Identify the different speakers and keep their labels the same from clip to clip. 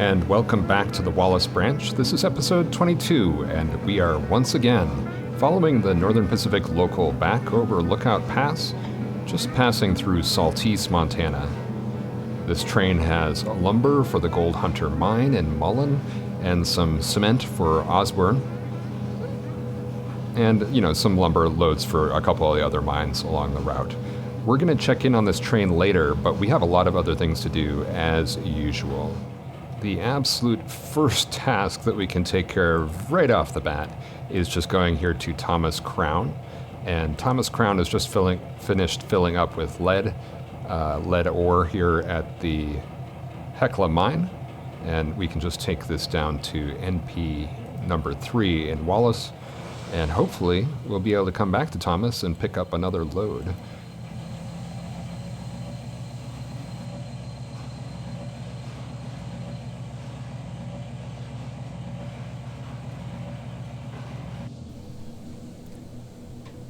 Speaker 1: and welcome back to the Wallace Branch. This is episode 22, and we are once again following the Northern Pacific Local back over Lookout Pass, just passing through Saltese, Montana. This train has lumber for the Gold Hunter mine in Mullen, and some cement for Osborne, and, some lumber loads for a couple of the other mines along the route. We're going to check in on this train later, but we have a lot of other things to do as usual. The absolute first task that we can take care of right off the bat is just going here to Thomas Crown. And Thomas Crown is just finished filling up with lead ore here at the Hecla mine. And we can just take this down to NP number 3 in Wallace. And hopefully we'll be able to come back to Thomas and pick up another load.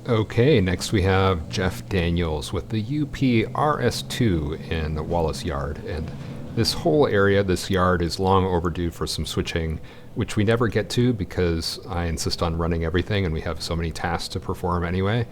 Speaker 1: Okay, next we have Jeff Daniels with the UP RS2 in the Wallace Yard. And this whole area, this yard, is long overdue for some switching, which we never get to because I insist on running everything and we have so many tasks to perform anyway.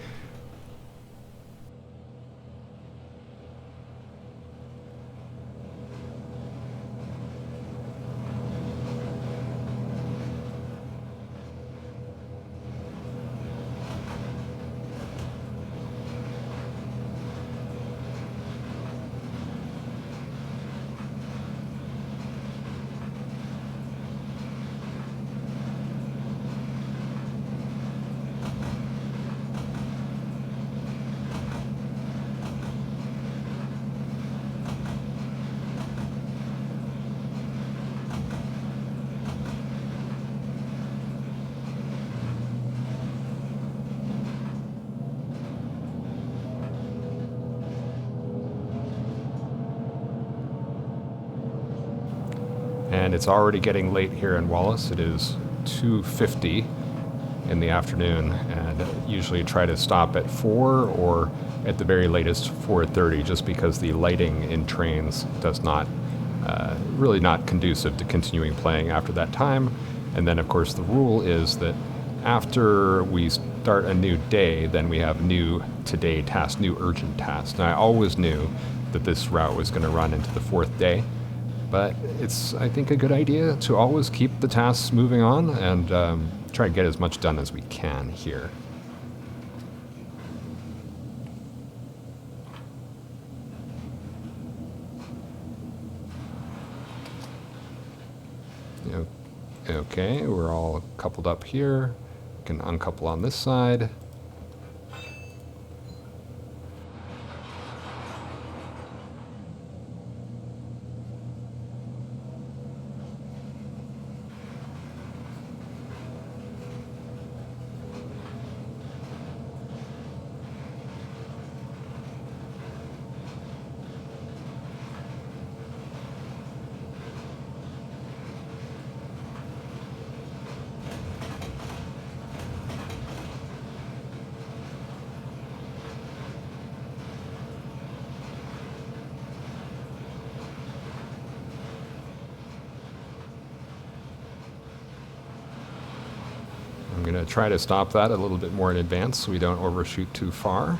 Speaker 1: And it's already getting late here in Wallace. It is 2:50 in the afternoon, and usually try to stop at 4 or at the very latest 4:30, just because the lighting in trains does not, really not conducive to continuing playing after that time. And then of course the rule is that after we start a new day, then we have new today tasks, new urgent tasks. And I always knew that this route was going to run into the 4th day. But it's, I think, a good idea to always keep the tasks moving on and try to get as much done as we can here. Okay, we're all coupled up here. Can uncouple on this side. I'm going to try to stop that a little bit more in advance so we don't overshoot too far.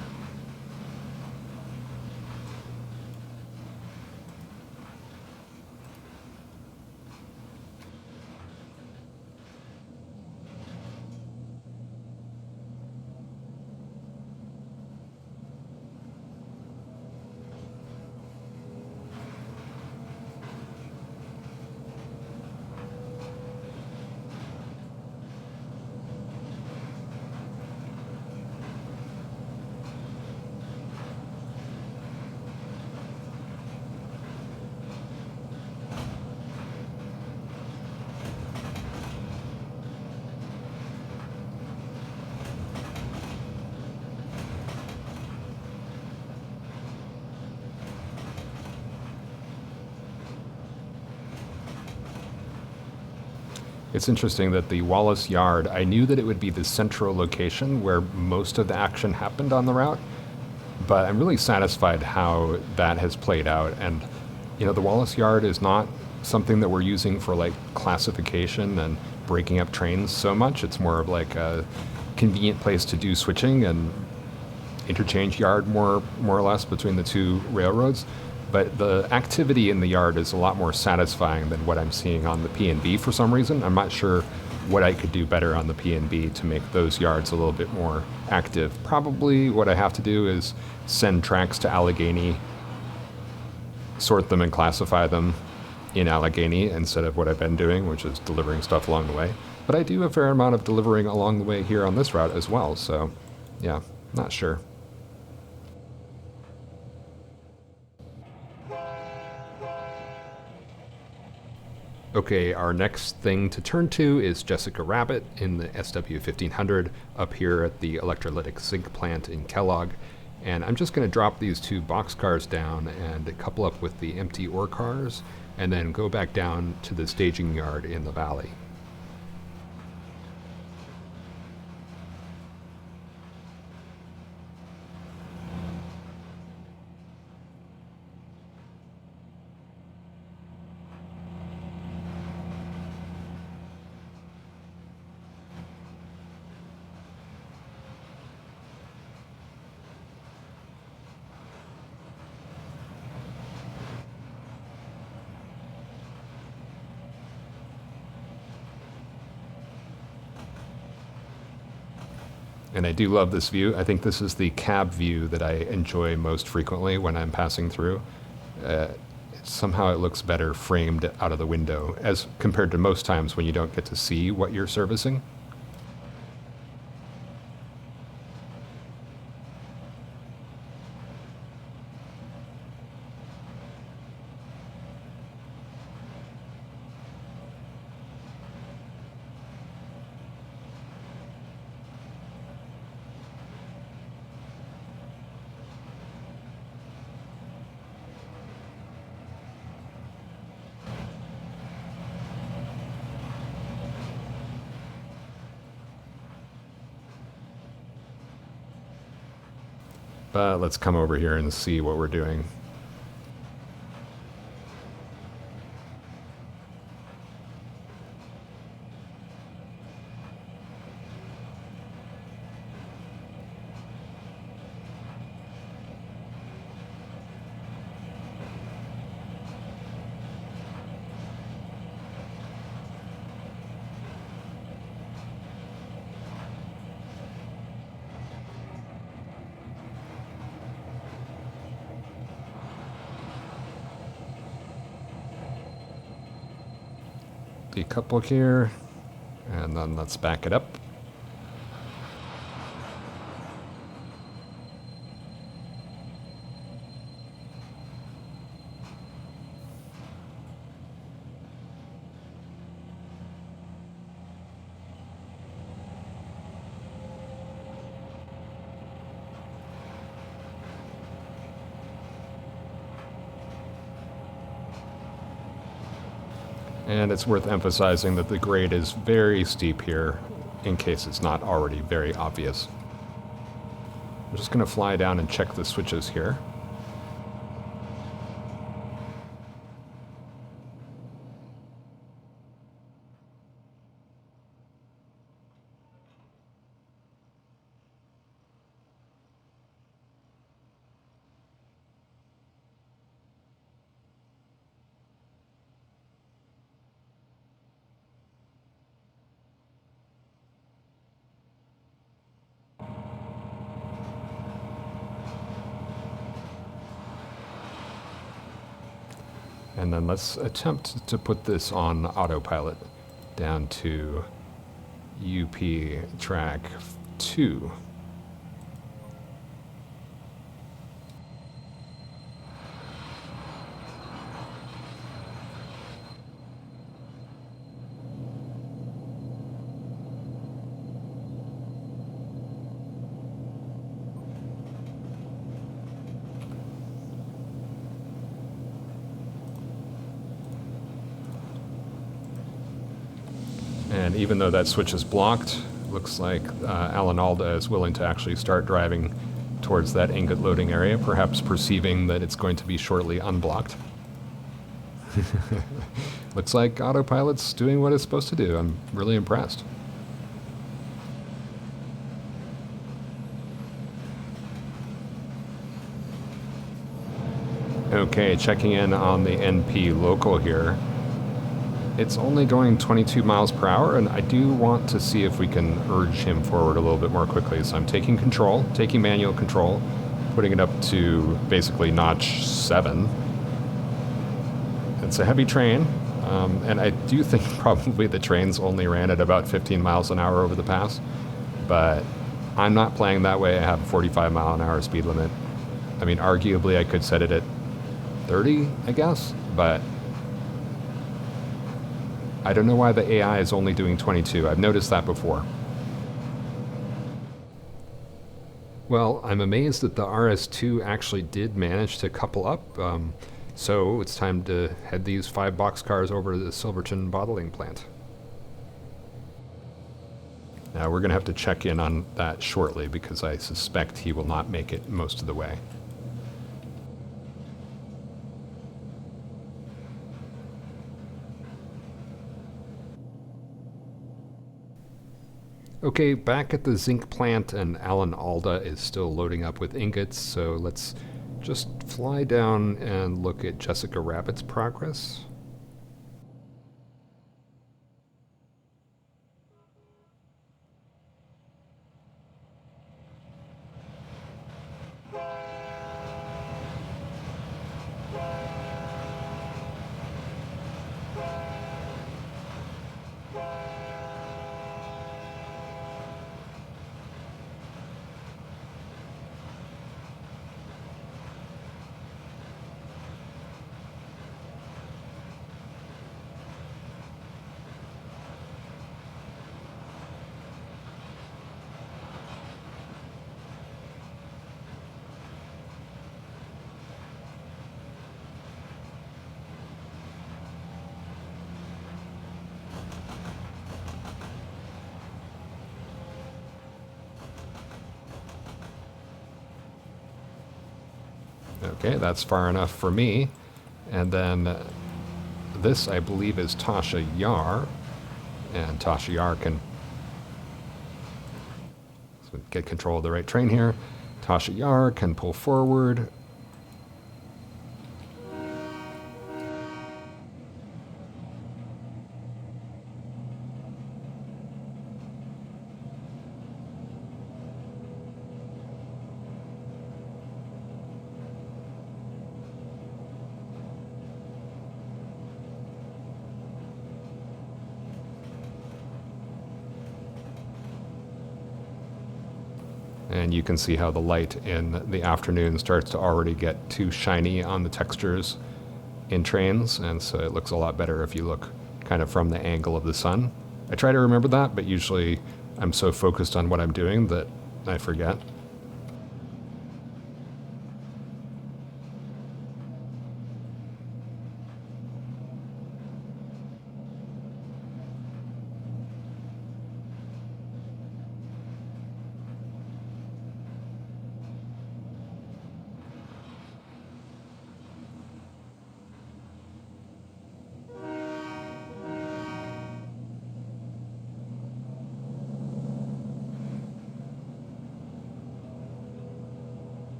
Speaker 1: It's interesting that the Wallace Yard, I knew that it would be the central location where most of the action happened on the route, but I'm really satisfied how that has played out. And, you know, the Wallace Yard is not something that we're using for like classification and breaking up trains so much. It's more of like a convenient place to do switching and interchange yard more or less between the two railroads. But the activity in the yard is a lot more satisfying than what I'm seeing on the P&B for some reason. I'm not sure what I could do better on the P&B to make those yards a little bit more active. Probably what I have to do is send tracks to Allegheny, sort them and classify them in Allegheny instead of what I've been doing, which is delivering stuff along the way. But I do a fair amount of delivering along the way here on this route as well, so yeah, not sure. Okay, our next thing to turn to is Jessica Rabbit in the SW1500 up here at the electrolytic zinc plant in Kellogg. And I'm just going to drop these two boxcars down and couple up with the empty ore cars and then go back down to the staging yard in the valley. And I do love this view. I think this is the cab view that I enjoy most frequently when I'm passing through. Somehow it looks better framed out of the window as compared to most times when you don't get to see what you're servicing. But let's come over here and see what we're doing. Decouple here, and then let's back it up. And it's worth emphasizing that the grade is very steep here, in case it's not already very obvious. I'm just going to fly down and check the switches here. And then let's attempt to put this on autopilot down to UP track 2. And even though that switch is blocked, looks like Alan Alda is willing to actually start driving towards that ingot loading area, perhaps perceiving that it's going to be shortly unblocked. Looks like autopilot's doing what it's supposed to do. I'm really impressed. Okay, checking in on the NP local here. It's only going 22 miles per hour, and I do want to see if we can urge him forward a little bit more quickly. So I'm taking manual control, putting it up to basically notch 7. It's a heavy train, and I do think probably the trains only ran at about 15 miles an hour over the pass, but I'm not playing that way. I have a 45 mile an hour speed limit. I mean, arguably I could set it at 30, I guess, but I don't know why the AI is only doing 22. I've noticed that before. Well, I'm amazed that the RS2 actually did manage to couple up. So it's time to head these 5 boxcars over to the Silverton bottling plant. Now we're going to have to check in on that shortly because I suspect he will not make it most of the way. Okay, back at the zinc plant, and Alan Alda is still loading up with ingots, so let's just fly down and look at Jessica Rabbit's progress. Okay, that's far enough for me. And then this, I believe, is Tasha Yar. And Tasha Yar can get control of the right train here. Tasha Yar can pull forward. And you can see how the light in the afternoon starts to already get too shiny on the textures in trains, and so it looks a lot better if you look kind of from the angle of the sun. I try to remember that, but usually I'm so focused on what I'm doing that I forget.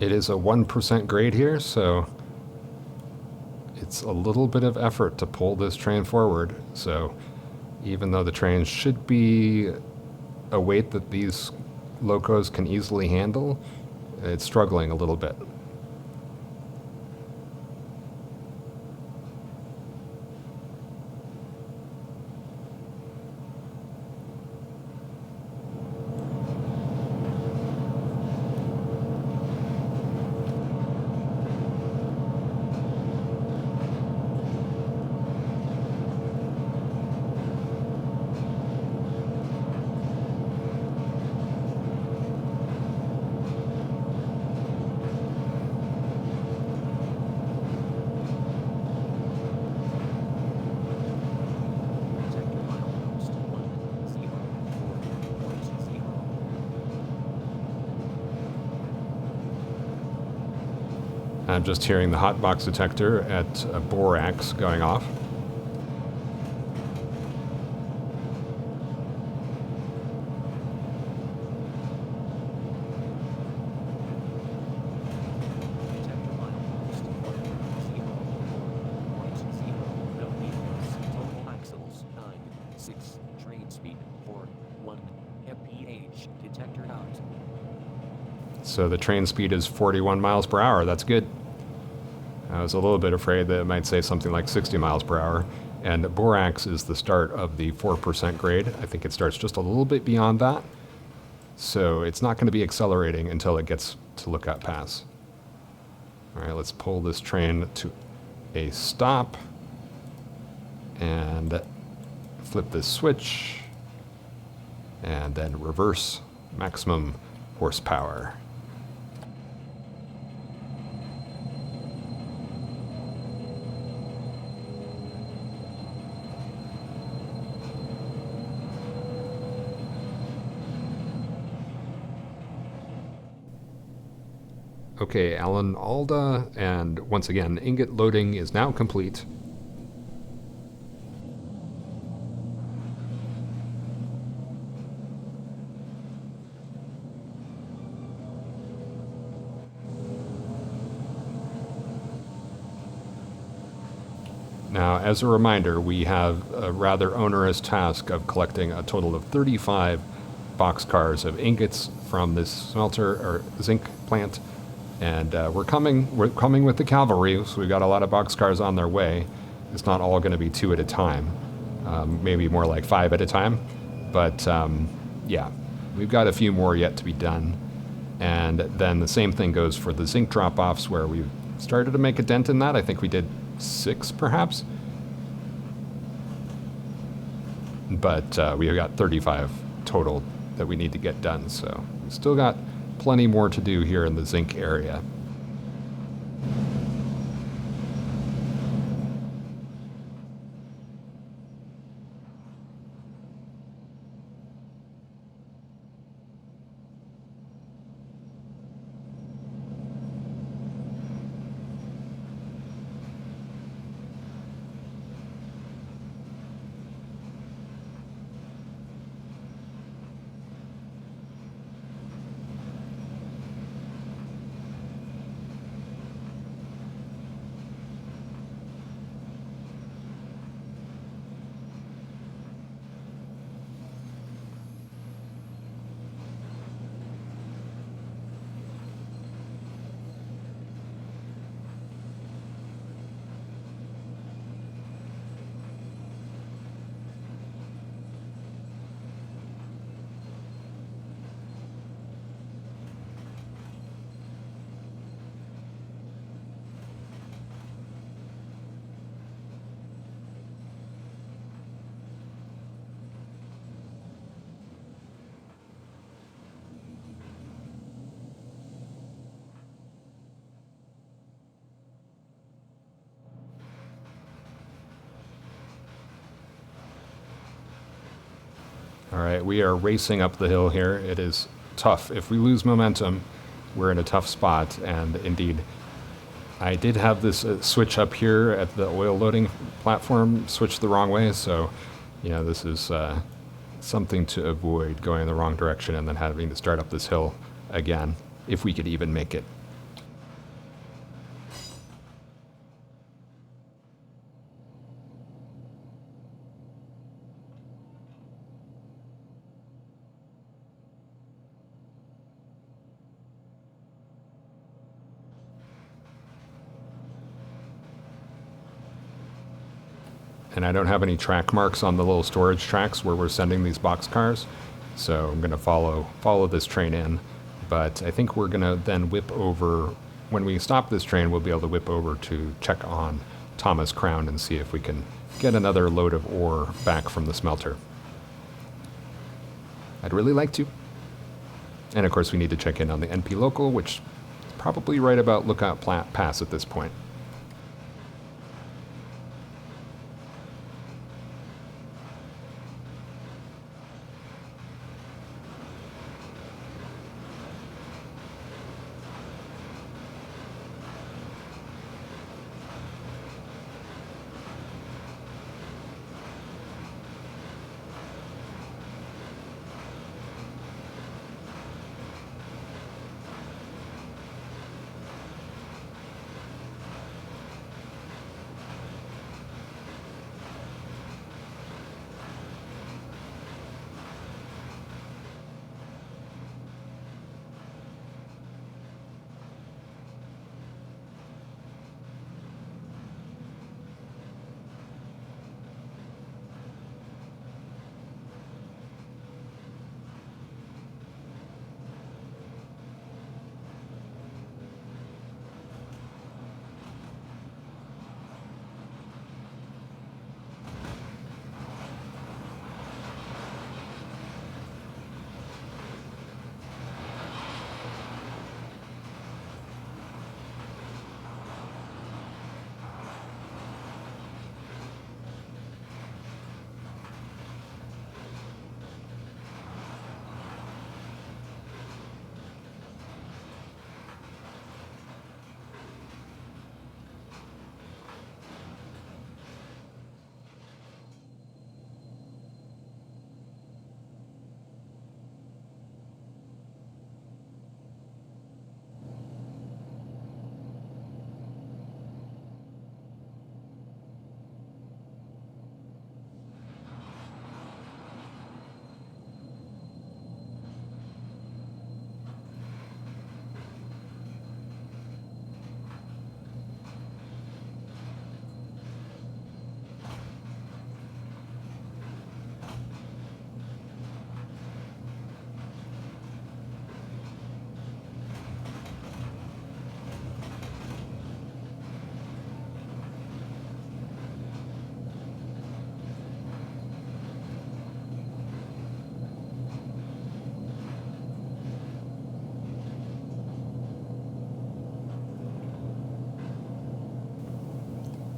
Speaker 1: It is a 1% grade here, so it's a little bit of effort to pull this train forward. So even though the train should be a weight that these locos can easily handle, it's struggling a little bit. I'm just hearing the hot box detector at borax going off. So the train speed is 41 miles per hour. That's good. I was a little bit afraid that it might say something like 60 miles per hour. And borax is the start of the 4% grade. I think it starts just a little bit beyond that. So it's not going to be accelerating until it gets to Lookout Pass. All right, let's pull this train to a stop and flip this switch and then reverse maximum horsepower. Okay, Alan Alda, and once again, ingot loading is now complete. Now, as a reminder, we have a rather onerous task of collecting a total of 35 boxcars of ingots from this smelter or zinc plant. And we're coming with the cavalry, so we've got a lot of boxcars on their way. It's not all going to be 2 at a time, maybe more like 5 at a time. But yeah, we've got a few more yet to be done. And then the same thing goes for the zinc drop-offs, where we've started to make a dent in that. I think we did 6, perhaps. But we've got 35 total that we need to get done, so we've still got plenty more to do here in the zinc area. All right, we are racing up the hill here. It is tough. If we lose momentum, we're in a tough spot. And indeed, I did have this switch up here at the oil loading platform switch the wrong way. So, you know, this is something to avoid, going in the wrong direction and then having to start up this hill again, if we could even make it. And I don't have any track marks on the little storage tracks where we're sending these boxcars, so I'm going to follow this train in. But I think we're going to then whip over, when we stop this train, we'll be able to whip over to check on Thomas Crown and see if we can get another load of ore back from the smelter. I'd really like to. And of course we need to check in on the NP local, which is probably right about Lookout Pass at this point.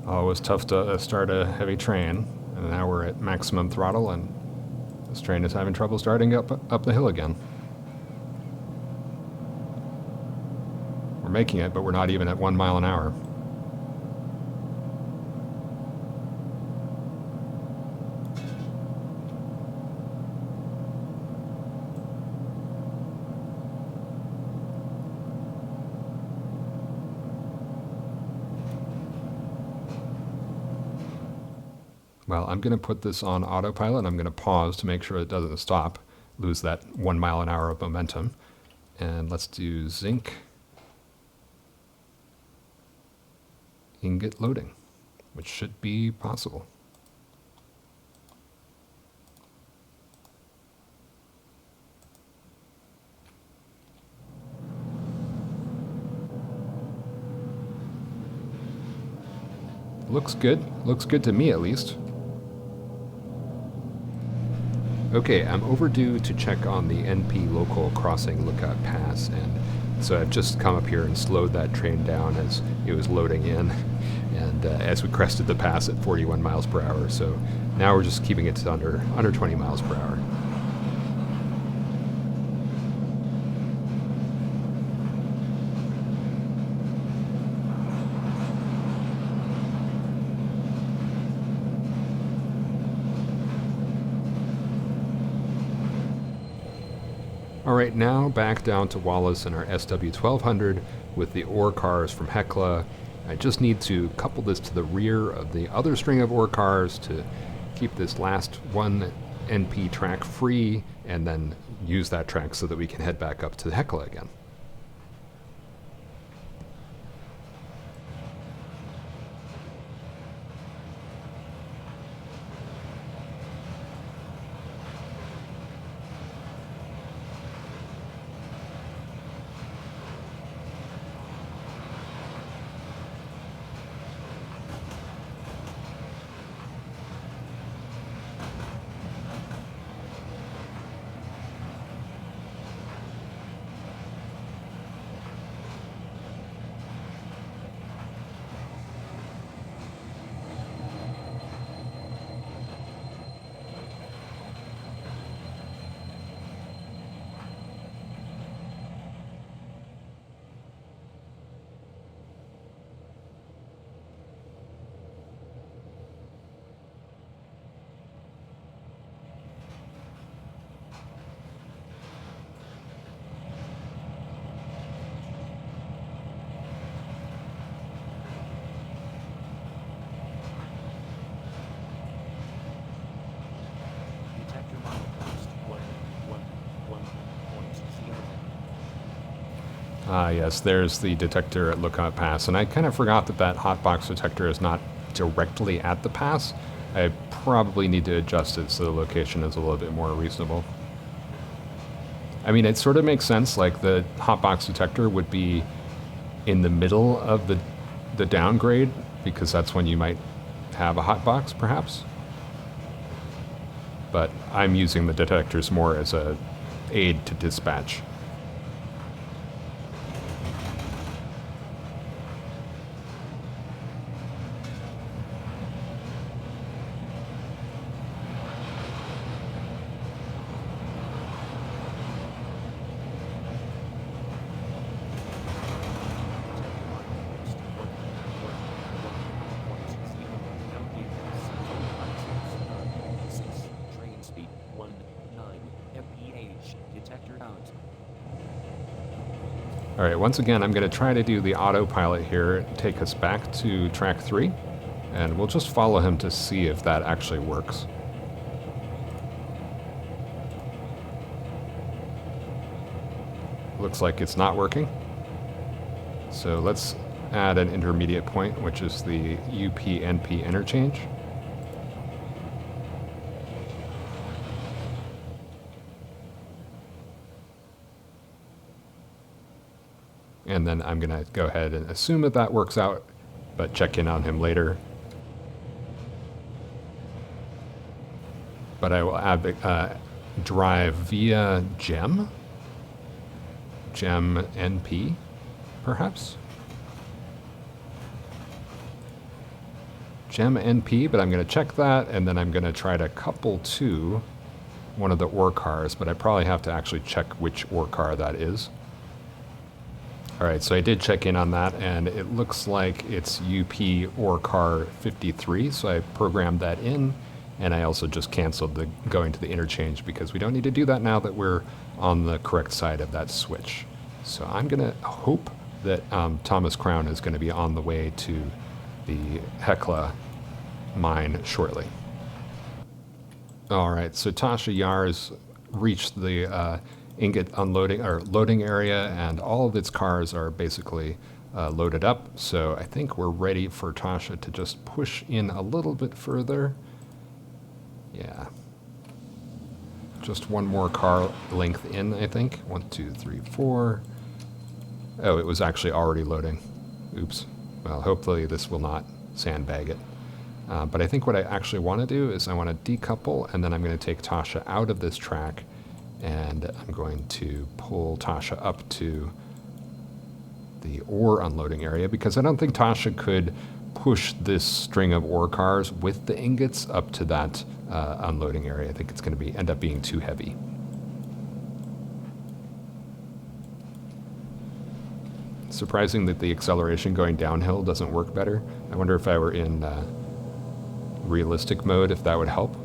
Speaker 1: Always tough to start a heavy train, and now we're at maximum throttle, and this train is having trouble starting up the hill again. We're making it, but we're not even at 1 mile an hour. Well, I'm going to put this on autopilot, and I'm going to pause to make sure it doesn't stop, lose that 1 mile an hour of momentum. And let's do zinc ingot loading, which should be possible. Looks good. Looks good to me, at least. Okay, I'm overdue to check on the NP local crossing Lookout Pass, and so I've just come up here and slowed that train down as it was loading in, and as we crested the pass at 41 miles per hour. So now we're just keeping it to under 20 miles per hour. Alright, now back down to Wallace and our SW1200 with the ore cars from Hecla. I just need to couple this to the rear of the other string of ore cars to keep this last one NP track free, and then use that track so that we can head back up to Hecla again. Ah, yes, there's the detector at Lookout Pass, and I kind of forgot that that hotbox detector is not directly at the pass. I probably need to adjust it so the location is a little bit more reasonable. I mean, it sort of makes sense, like the hotbox detector would be in the middle of the downgrade, because that's when you might have a hotbox, perhaps. But I'm using the detectors more as a aid to dispatch. Alright, once again, I'm going to try to do the autopilot here, take us back to track 3, and we'll just follow him to see if that actually works. Looks like it's not working. So let's add an intermediate point, which is the UP-NP interchange. And then I'm going to go ahead and assume that that works out, but check in on him later. But I will add drive via GEM NP, perhaps. gem NP, but I'm going to check that, and then I'm going to try to couple to one of the ore cars, but I probably have to actually check which ore car that is. All right, so I did check in on that, and it looks like it's UP ore car 53, so I programmed that in, and I also just canceled the going to the interchange because we don't need to do that now that we're on the correct side of that switch. So I'm going to hope that Thomas Crown is going to be on the way to the Hecla mine shortly. All right, so Tasha Yar's reached the ingot unloading or loading area, and all of its cars are basically loaded up. So I think we're ready for Tasha to just push in a little bit further. Yeah. Just one more car length in, I think. 1, 2, 3, 4. Oh, it was actually already loading. Oops. Well, hopefully this will not sandbag it. But I think what I actually want to do is I want to decouple, and then I'm going to take Tasha out of this track, and I'm going to pull Tasha up to the ore unloading area, because I don't think Tasha could push this string of ore cars with the ingots up to that unloading area. I think it's going to end up being too heavy. Surprising that the acceleration going downhill doesn't work better. I wonder if I were in realistic mode, if that would help.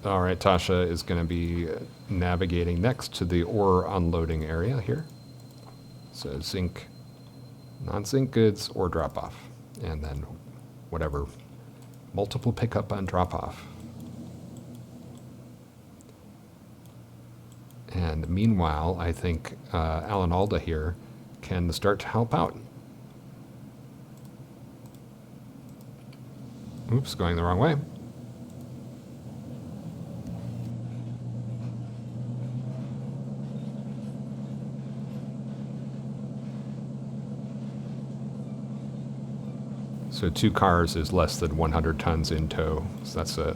Speaker 1: All right, Tasha is going to be navigating next to the ore unloading area here. So zinc, non-zinc goods, ore drop-off, and then whatever, multiple pickup and drop-off. And meanwhile, I think Alan Alda here can start to help out. Oops, going the wrong way. So 2 cars is less than 100 tons in tow. So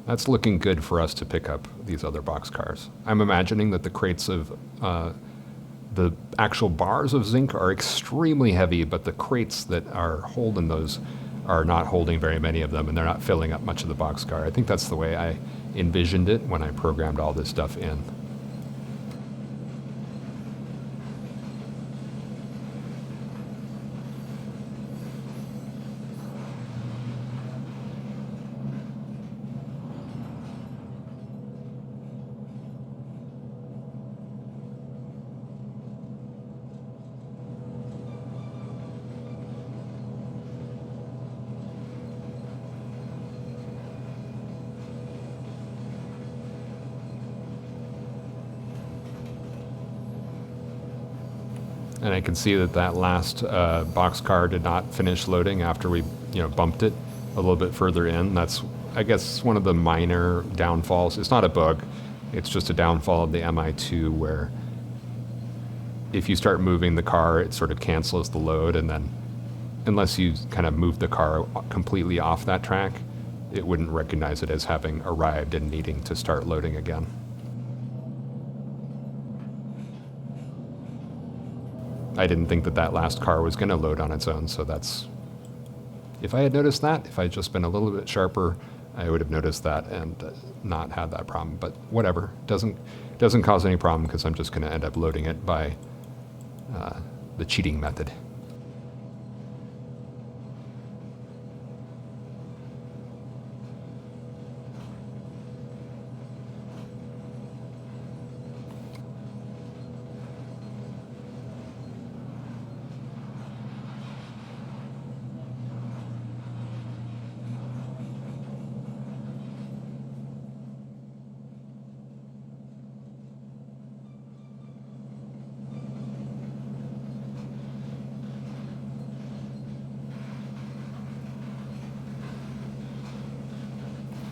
Speaker 1: that's looking good for us to pick up these other box cars. I'm imagining that the crates of the actual bars of zinc are extremely heavy, but the crates that are holding those are not holding very many of them, and they're not filling up much of the box car. I think that's the way I envisioned it when I programmed all this stuff in. And I can see that that last boxcar did not finish loading after we, bumped it a little bit further in. That's, I guess, one of the minor downfalls. It's not a bug. It's just a downfall of the MI2 where if you start moving the car, it sort of cancels the load, and then unless you kind of move the car completely off that track, it wouldn't recognize it as having arrived and needing to start loading again. I didn't think that that last car was going to load on its own, so that's... If I had noticed that, if I had just been a little bit sharper, I would have noticed that and not had that problem. But whatever, doesn't cause any problem because I'm just going to end up loading it by the cheating method.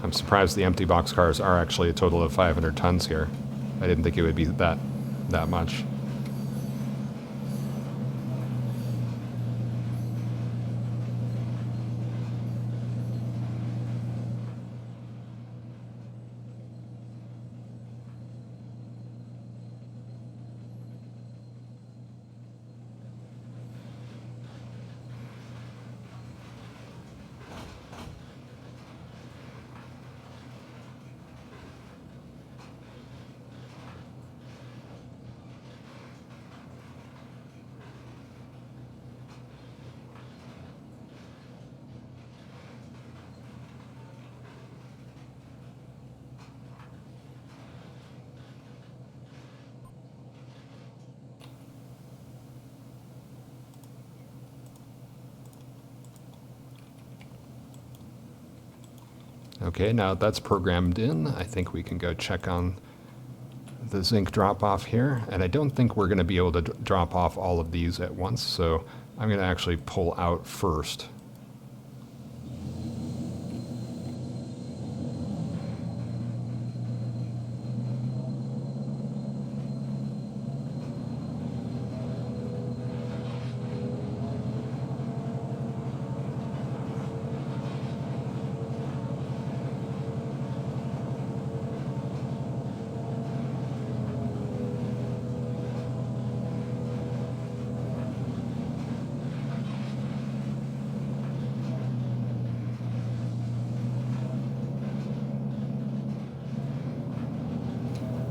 Speaker 1: I'm surprised the empty boxcars are actually a total of 500 tons here. I didn't think it would be that much. Okay, now that's programmed in, I think we can go check on the zinc drop-off here. And I don't think we're going to be able to drop off all of these at once, so I'm going to actually pull out first.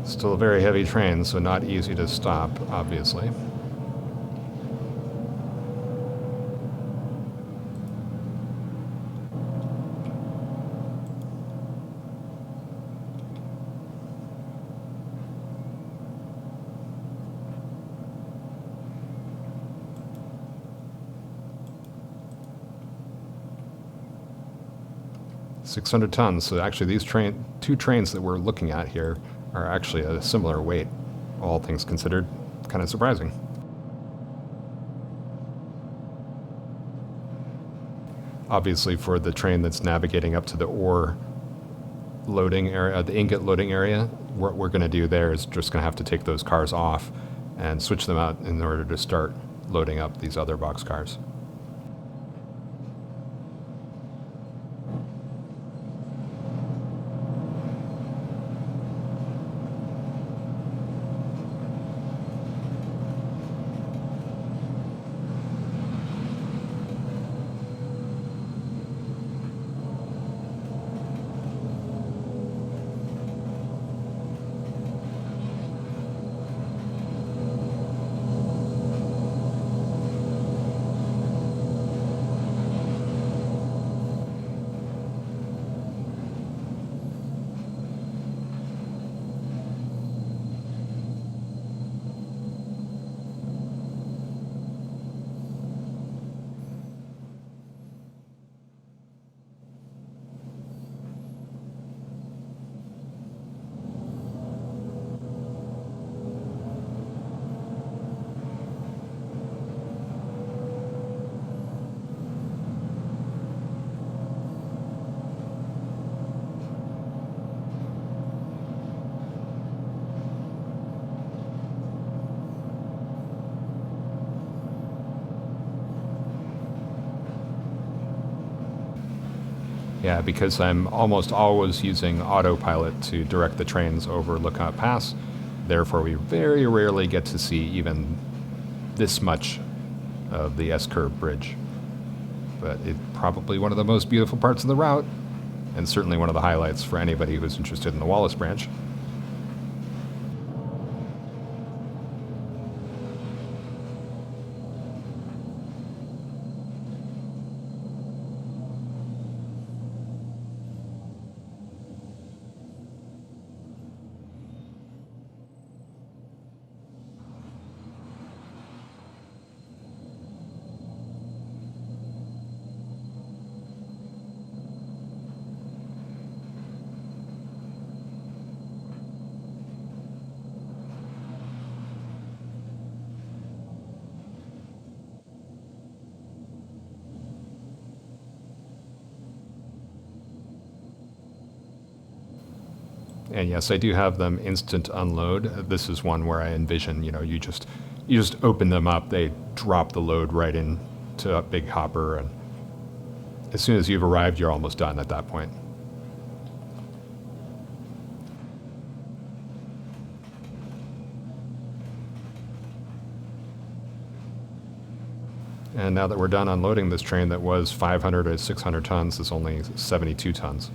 Speaker 1: Still a very heavy train, so not easy to stop, obviously. $600 tons. So actually, these two trains that we're looking at here are actually a similar weight, all things considered. Kind of surprising. Obviously, for the train that's navigating up to the ore loading area, the ingot loading area, what we're going to do there is just going to have to take those cars off and switch them out in order to start loading up these other box cars. Yeah, because I'm almost always using autopilot to direct the trains over Lookout Pass. Therefore, we very rarely get to see even this much of the S-curve bridge. But it's probably one of the most beautiful parts of the route, and certainly one of the highlights for anybody who's interested in the Wallace Branch. And yes, I do have them instant unload. This is one where I envision, you just open them up, they drop the load right into a big hopper, and as soon as you've arrived, you're almost done at that point. And now that we're done unloading this train that was 500 or 600 tons, it's only 72 tons.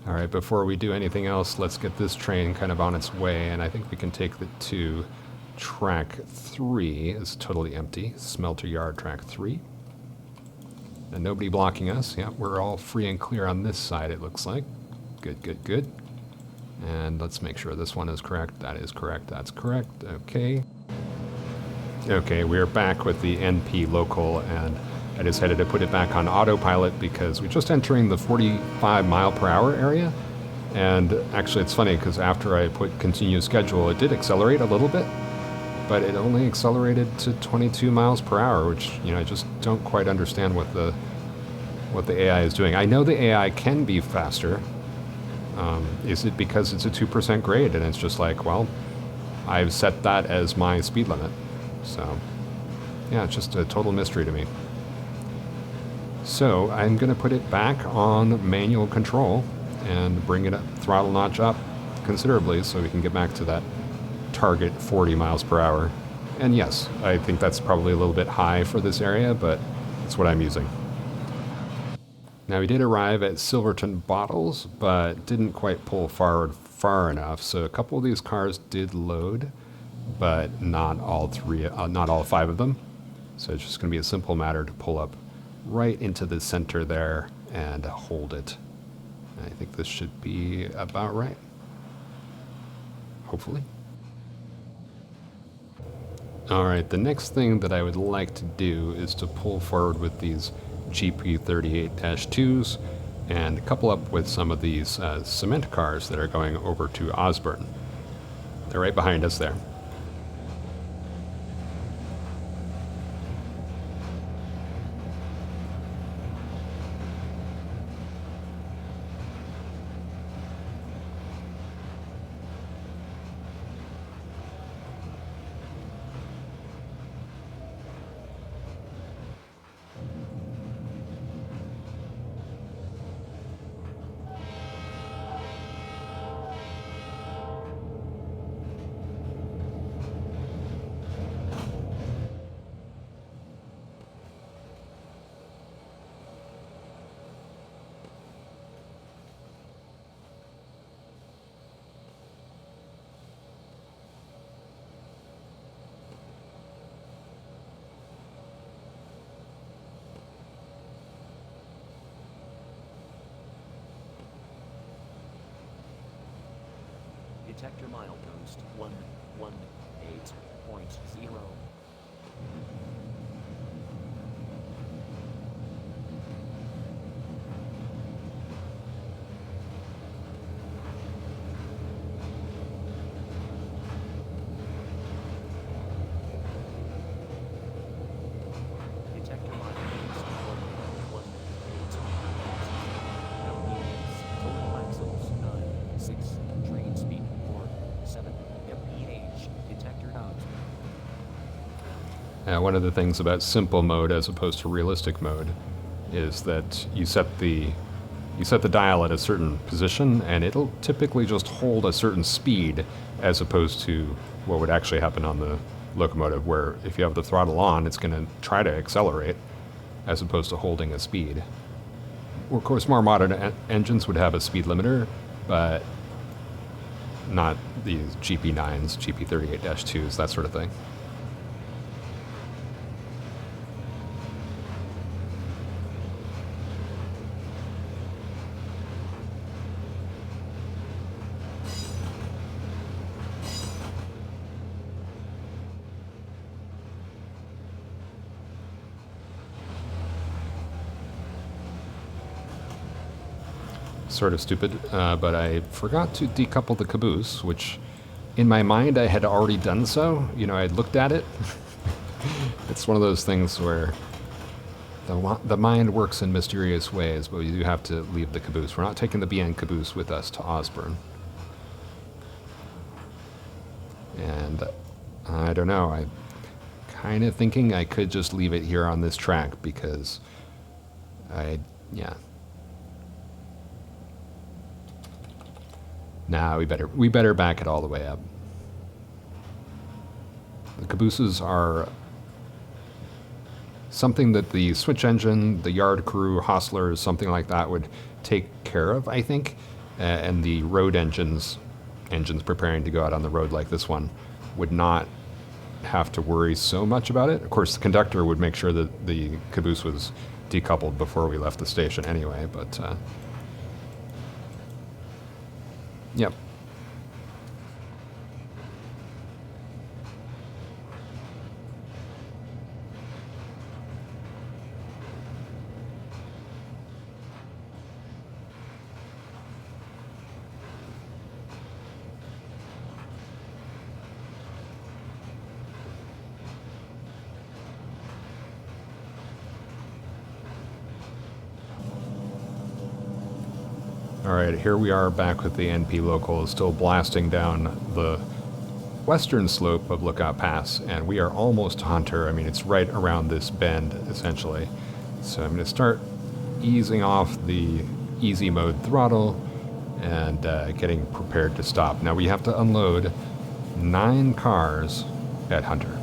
Speaker 1: All right, before we do anything else, let's get this train kind of on its way, and I think we can take it to track 3. It's totally empty. Smelter Yard, track 3. And nobody blocking us. Yeah, we're all free and clear on this side, it looks like. Good, good, good. And let's make sure this one is correct. That is correct. That's correct. Okay. Okay, we're back with the NP local, and I decided to put it back on autopilot because we're just entering the 45 mile per hour area. And actually it's funny because after I put continue schedule, it did accelerate a little bit, but it only accelerated to 22 miles per hour, which, I just don't quite understand what the AI is doing. I know the AI can be faster. Is it because it's a 2% grade and it's just like, well, I've set that as my speed limit. So yeah, it's just a total mystery to me. So I'm going to put it back on manual control and bring it up, throttle notch up considerably so we can get back to that target 40 miles per hour. And yes, I think that's probably a little bit high for this area, but it's what I'm using. Now we did arrive at Silverton Bottles, but didn't quite pull forward far enough. So a couple of these cars did load, but not all 5 of them. So it's just going to be a simple matter to pull up right into the center there and hold it. I think this should be about right. Hopefully. All right, the next thing that I would like to do is to pull forward with these GP38-2s and couple up with some of these cement cars that are going over to Osborne. They're right behind us there.
Speaker 2: Detector milepost 118.0.
Speaker 1: One of the things about simple mode as opposed to realistic mode is that you set the dial at a certain position, and it'll typically just hold a certain speed, as opposed to what would actually happen on the locomotive, where if you have the throttle on, it's going to try to accelerate, as opposed to holding a speed. Of course, more modern engines would have a speed limiter, but not these GP9s, GP38-2s, that sort of thing. Sort of stupid, but I forgot to decouple the caboose, which in my mind I had already done so. You know, I had looked at it. It's one of those things where the mind works in mysterious ways, but you do have to leave the caboose. We're not taking the BN caboose with us to Osborne. And I don't know, I'm kind of thinking I could just leave it here on this track because yeah. Nah, we better back it all the way up. The cabooses are something that the switch engine, the yard crew, hostlers, something like that would take care of, I think. And the road engines preparing to go out on the road like this one, would not have to worry so much about it. Of course, the conductor would make sure that the caboose was decoupled before we left the station anyway, but yep. All right, here we are back with the NP local, still blasting down the western slope of Lookout Pass, and we are almost to Hunter. I mean, it's right around this bend, essentially. So I'm going to start easing off the easy mode throttle and getting prepared to stop. Now we have to unload 9 cars at Hunter.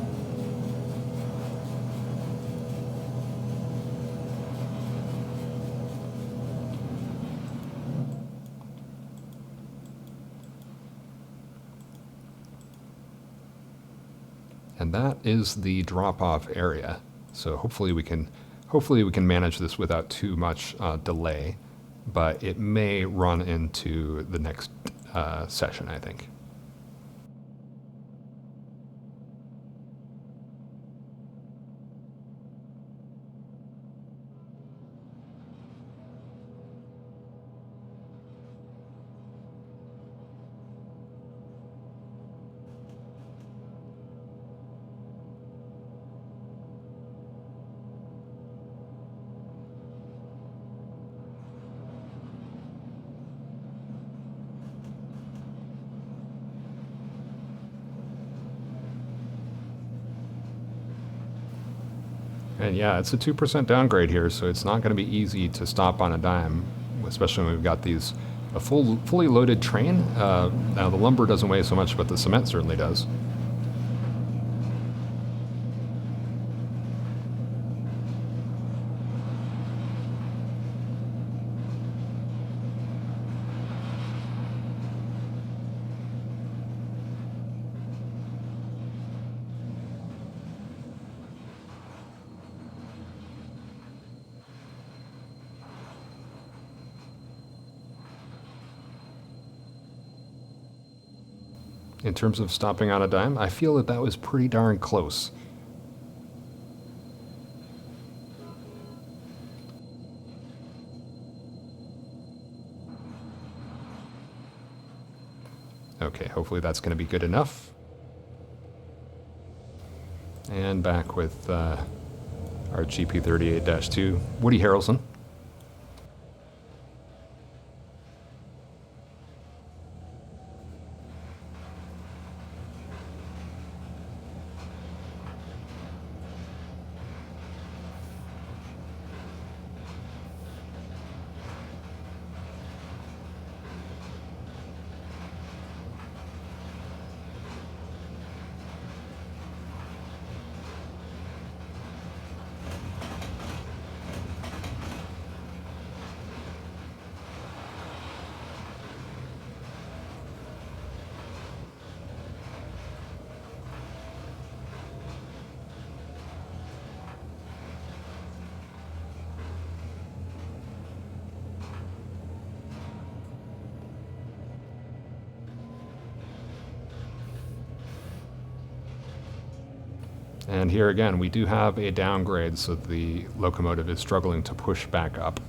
Speaker 1: And that is the drop-off area. So hopefully we can manage this without too much delay, but it may run into the next session, I think. And yeah, it's a 2% downgrade here, so it's not going to be easy to stop on a dime, especially when we've got a fully loaded train. Now the lumber doesn't weigh so much, but the cement certainly does. In terms of stopping on a dime, I feel that was pretty darn close. Okay, hopefully that's going to be good enough. And back with our GP38-2, Woody Harrelson. And here again, we do have a downgrade, so the locomotive is struggling to push back up.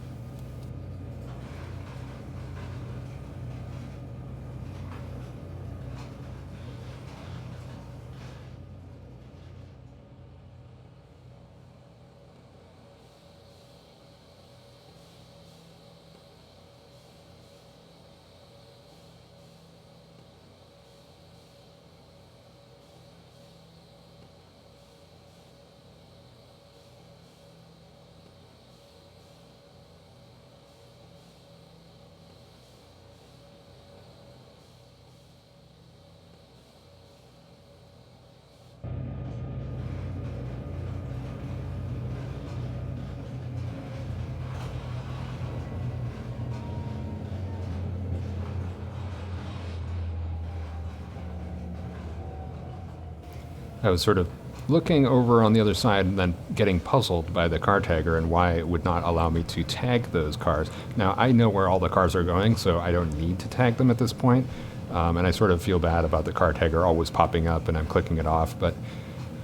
Speaker 1: I was sort of looking over on the other side and then getting puzzled by the car tagger and why it would not allow me to tag those cars. Now, I know where all the cars are going, so I don't need to tag them at this point. And I sort of feel bad about the car tagger always popping up and I'm clicking it off. But,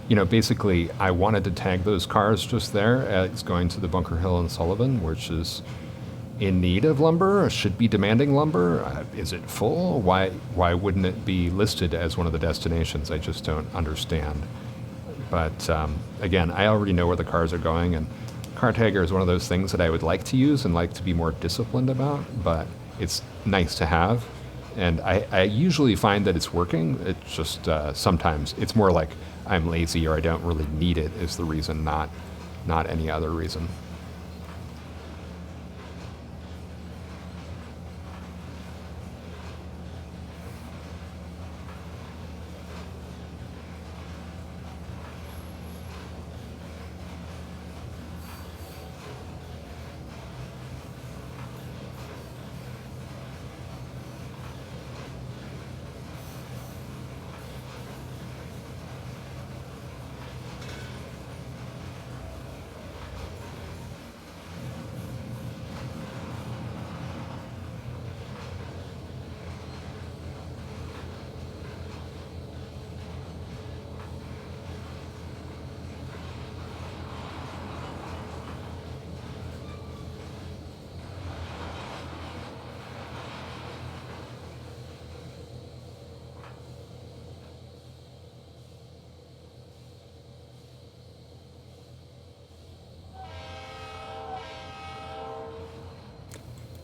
Speaker 1: you know, basically, I wanted to tag those cars just there. It's going to the Bunker Hill and Sullivan, which is in need of lumber, should be demanding lumber. Is it full? Why wouldn't it be listed as one of the destinations? I just don't understand. But again, I already know where the cars are going, and car tagger is one of those things that I would like to use and like to be more disciplined about, but it's nice to have. And I usually find that it's working. It's just sometimes it's more like I'm lazy or I don't really need it is the reason, not any other reason.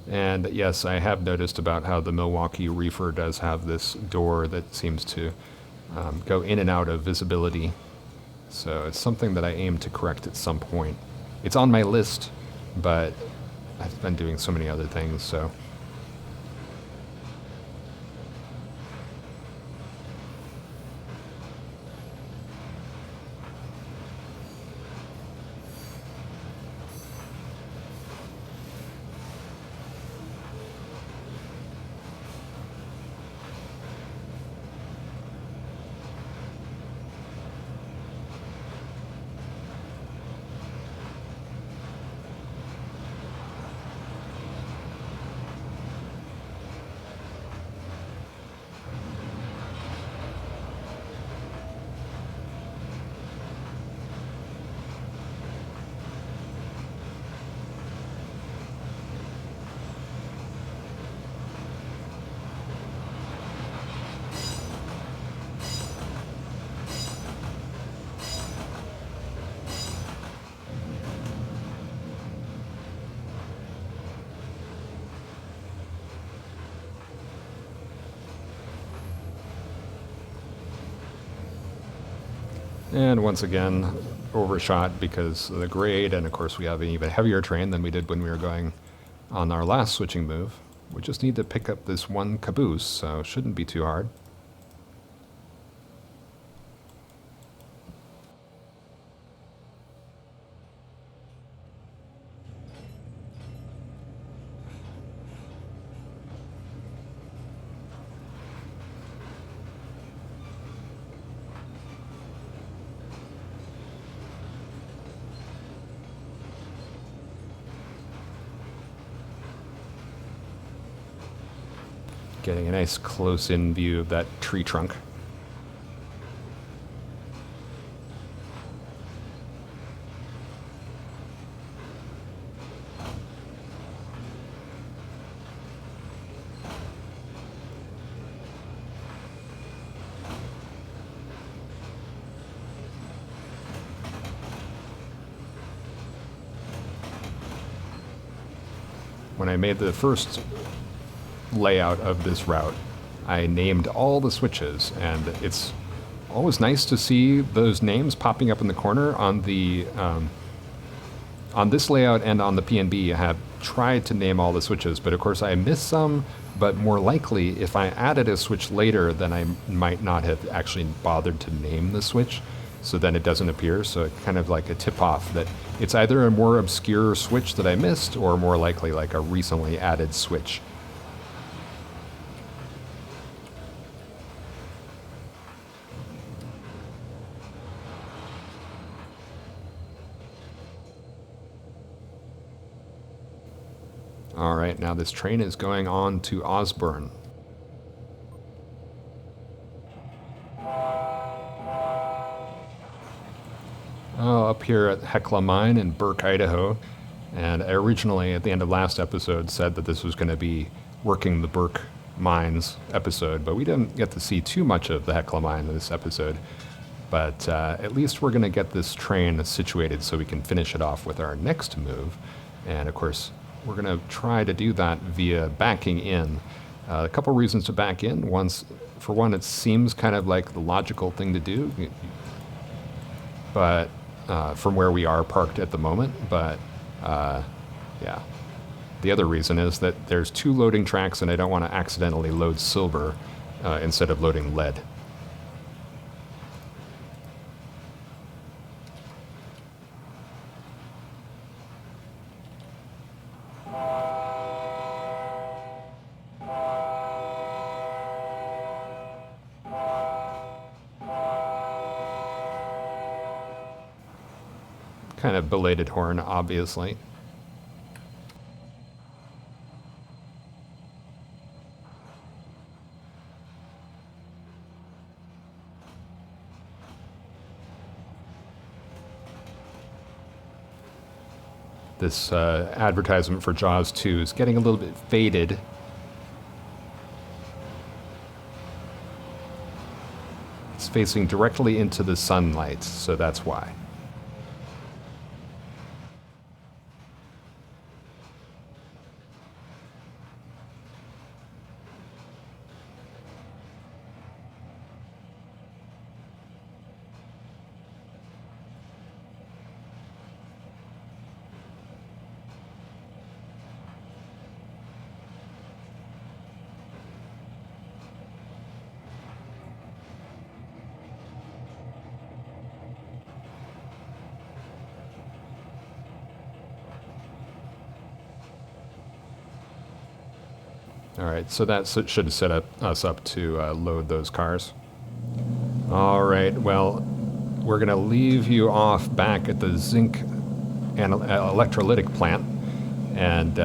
Speaker 1: And yes, I have noticed about how the Milwaukee Reefer does have this door that seems to go in and out of visibility. So it's something that I aim to correct at some point. It's on my list, but I've been doing so many other things, so. And once again, overshot because of the grade, and of course we have an even heavier train than we did when we were going on our last switching move. We just need to pick up this one caboose, so it shouldn't be too hard. Getting a nice close-in view of that tree trunk. when I made the first layout of this route, I named all the switches, and it's always nice to see those names popping up in the corner on the on this layout and on the PNB. I have tried to name all the switches, but of course I missed some, but more likely if I added a switch later, then I might not have actually bothered to name the switch, so then it doesn't appear. So it's kind of like a tip-off that it's either a more obscure switch that I missed, or more likely like a recently added switch. All right, now this train is going on to Osborne. Oh, up here at Hecla Mine in Burke, Idaho. And I originally, at the end of last episode, said that this was going to be working the Burke Mines episode, but we didn't get to see too much of the Hecla Mine in this episode. But at least we're going to get this train situated so we can finish it off with our next move. And of course, we're going to try to do that via backing in. A couple reasons to back in. For one, it seems kind of like the logical thing to do, but from where we are parked at the moment. But yeah, the other reason is that there's 2 loading tracks, and I don't want to accidentally load silver instead of loading lead. Kind of belated horn, obviously. This advertisement for Jaws 2 is getting a little bit faded. It's facing directly into the sunlight, so that's why. All right, so that should set us up to load those cars. All right, well, we're going to leave you off back at the zinc and electrolytic plant, and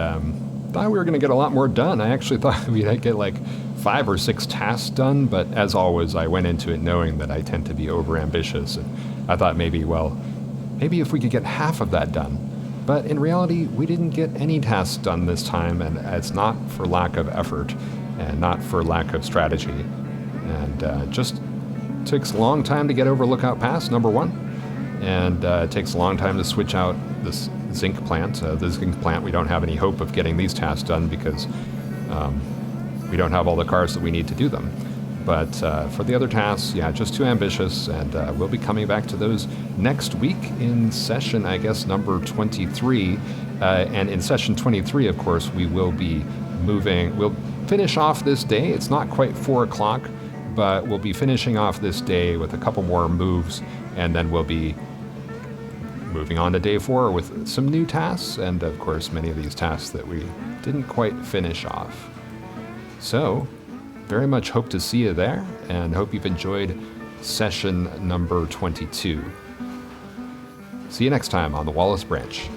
Speaker 1: thought we were going to get a lot more done. I actually thought we'd get like 5 or 6 tasks done, but as always, I went into it knowing that I tend to be overambitious, and I thought maybe if we could get half of that done. But in reality, we didn't get any tasks done this time, and it's not for lack of effort and not for lack of strategy. And just takes a long time to get over Lookout Pass, number one, and it takes a long time to switch out this zinc plant. The zinc plant, we don't have any hope of getting these tasks done because we don't have all the cars that we need to do them. But for the other tasks, yeah, just too ambitious, and we'll be coming back to those next week in session, I guess, number 23. And in session 23, of course, we will be we'll finish off this day. It's not quite 4 o'clock, but we'll be finishing off this day with a couple more moves, and then we'll be moving on to day 4 with some new tasks, and of course, many of these tasks that we didn't quite finish off. So, very much hope to see you there, and hope you've enjoyed session number 22. See you next time on the Wallace Branch.